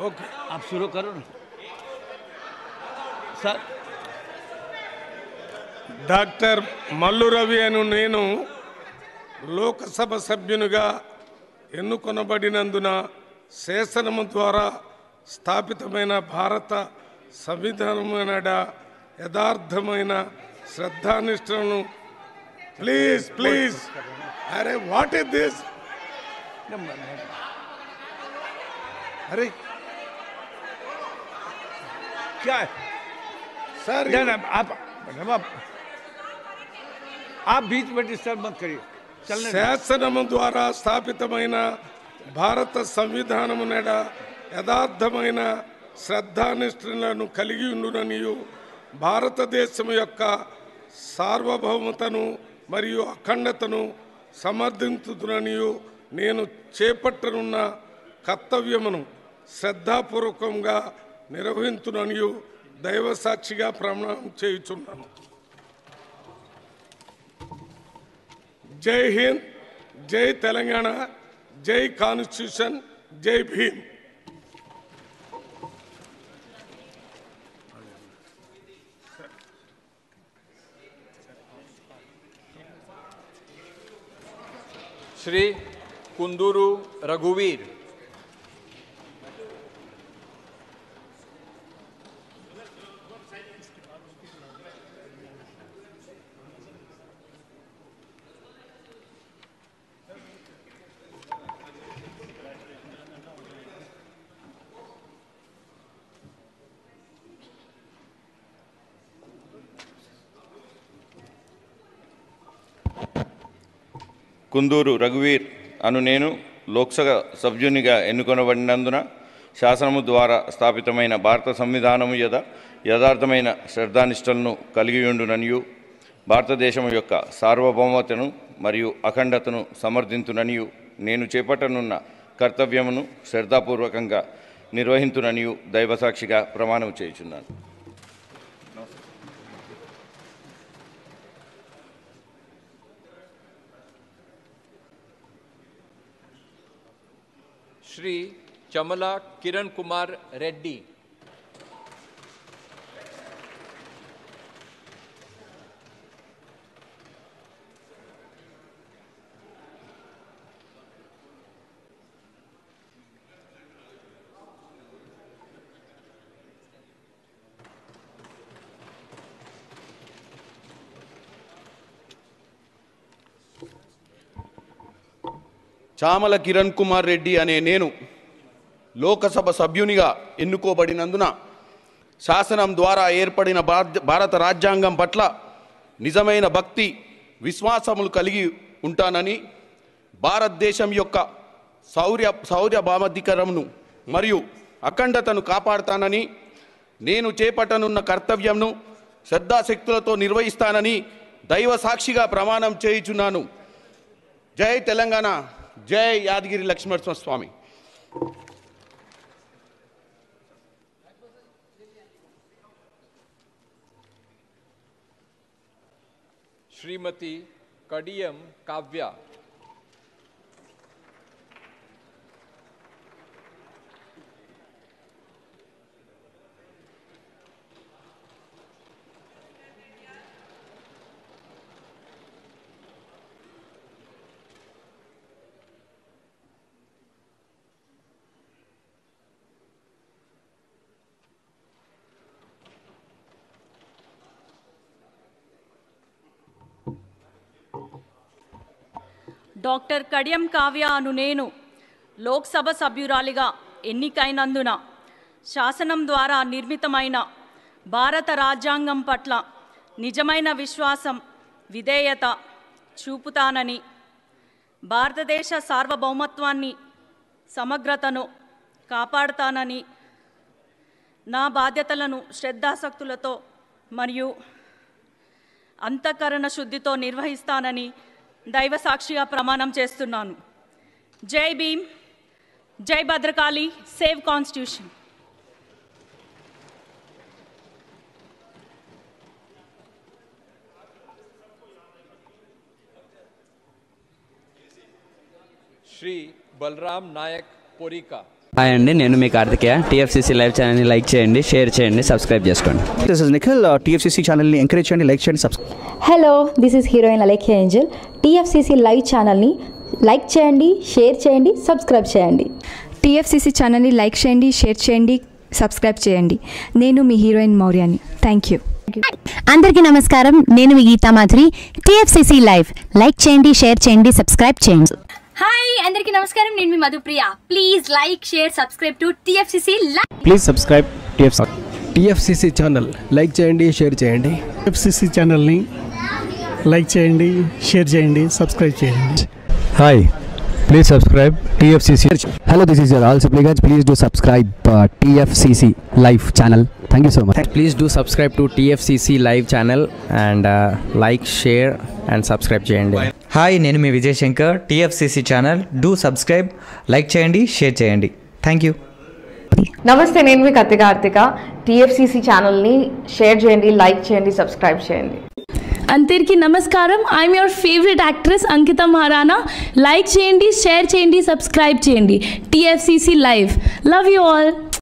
Okay आप शुरू करो ना सर। డాక్టర్ మల్లు రవి అను నేను లోకసభ సభ్యునిగా ఎన్నుకొనబడినందున శాసనము ద్వారా స్థాపితమైన భారత సంవిధానమైన యథార్థమైన శ్రద్ధానిష్టలను ప్లీజ్ ప్లీజ్ అరే వాట్ ఇస్ దిస్ अरे क्या है सर आप बीच में डिस्टर्ब मत करिए चलने दो। శాసనము ద్వారా స్థాపితమైన భారత సంవిధానము నెడ యథార్థమైన శ్రద్ధానిష్ఠలను కలిగి ఉండుననియు భారతదేశం యొక్క సార్వభౌమతను మరియు అఖండతను సమర్థించుదుననియు నేను చేపట్టనున్న కర్తవ్యమును శ్రద్ధాపూర్వకంగా నిర్వహించుననియు దైవ సాక్షిగా ప్రమాణం చేయుచున్నాను. జై హింద్, జై తెలంగాణ, జై కాన్స్టిట్యూషన్, జై భీమ్. श्री कुंदूरू रघुवीर। కుందూరు రఘువీర్ అను నేను లోక్సభ సభ్యునిగా ఎన్నుకొనబడినందున శాసనము ద్వారా స్థాపితమైన భారత సంవిధానము యథార్థమైన శ్రద్ధానిష్టలను కలిగి ఉండుననియు భారతదేశం యొక్క సార్వభౌమతను మరియు అఖండతను సమర్థించుననియు నేను చేపట్టనున్న కర్తవ్యమును శ్రద్ధాపూర్వకంగా నిర్వహించుననియు దైవసాక్షిగా ప్రమాణం చేయుచున్నాను. श्री चमला किरण कुमार रेड्डी। చామల కిరణ్ కుమార్ రెడ్డి అనే నేను లోకసభ సభ్యునిగా ఎన్నుకోబడినందున శాసనం ద్వారా ఏర్పడిన భారత రాజ్యాంగం పట్ల నిజమైన భక్తి విశ్వాసములు కలిగి ఉంటానని భారతదేశం యొక్క సార్వభౌమాధికారమును మరియు అఖండతను కాపాడుతానని నేను చేపట్టనున్న కర్తవ్యంను శ్రద్ధాశక్తులతో నిర్వహిస్తానని దైవ సాక్షిగా ప్రమాణం చేయుచున్నాను. జై తెలంగాణ, జై యాదగిరి లక్ష్మణ స్వామి. श्रीमती कडियम काव्या। డాక్టర్ కడియం కావ్య అను నేను లోక్సభ సభ్యురాలిగా ఎన్నికైనందున శాసనం ద్వారా నిర్మితమైన భారత రాజ్యాంగం పట్ల నిజమైన విశ్వాసం, విధేయత చూపుతానని భారతదేశ సార్వభౌమత్వాన్ని, సమగ్రతను కాపాడుతానని నా బాధ్యతలను శ్రద్ధాసక్తులతో మరియు అంతఃకరణ శుద్ధితో నిర్వహిస్తానని దైవ సాక్షిగా ప్రమాణం చేస్తున్నాను. జై భీమ్, జై భద్రకాళి, సేవ్ కాన్స్టిట్యూషన్. श्री बलराम नायक पोरिका। హాయ్ అండి, నేను మీ కార్తికేయ. టీఎఫ్సీసీ లైవ్ ఛానల్ని లైక్ చేయండి, షేర్ చేయండి, సబ్స్క్రైబ్ చేసుకోండి. This is Nikhil. టీఎఫ్సీసీ ఛానల్ని ఎంకరేజ్ చేయండి, లైక్ చేయండి, subscribe. Hello, this is heroine Alekhya Angel. TFCC live ఛానల్ని లైక్ చేయండి, షేర్ చేయండి, సబ్స్క్రైబ్ చేయండి. టీఎఫ్సీసీ ఛానల్ని లైక్ చేయండి, షేర్ చేయండి, సబ్స్క్రైబ్ చేయండి. నేను మీ హీరోయిన్ మౌర్యాని. Thank you. అందరికీ నమస్కారం, నేను మీ Gita Madhuri. TFCC live like చేయండి, షేర్ చేయండి, సబ్స్క్రైబ్ చేయండి. హాయ్, అందరికీ నమస్కారం, నేను మీ Madhupriya. Please like, share, subscribe to TFCC live. Please subscribe TFCC channel like చేయండి, షేర్ చేయండి. టీఎఫ్సీసీ ఛానల్ని లైక్ చేయండి, షేర్ చేయండి, సబ్స్క్రైబ్ చేయండి. Hi, please subscribe TFCC. Hello, this is your all Sipligunj. Please do subscribe TFCC live channel. Thank you so much. Please do subscribe to TFCC live channel and like, share and subscribe చేయండి. Hi, నేను మీ Vijay Shankar. TFCC channel do subscribe, like చేయండి, share చేయండి. Thank you. నమస్తే, నేను మీ Karthika. TFCC ఛానల్ని share చేయండి, లైక్ చేయండి, సబ్స్క్రైబ్ చేయండి. అందరికీ నమస్కారం, I'm your favourite actress Ankita Maharana. Like చేయండి, షేర్ చేయండి, సబ్స్క్రైబ్ చేయండి. TFCC live. Love you all.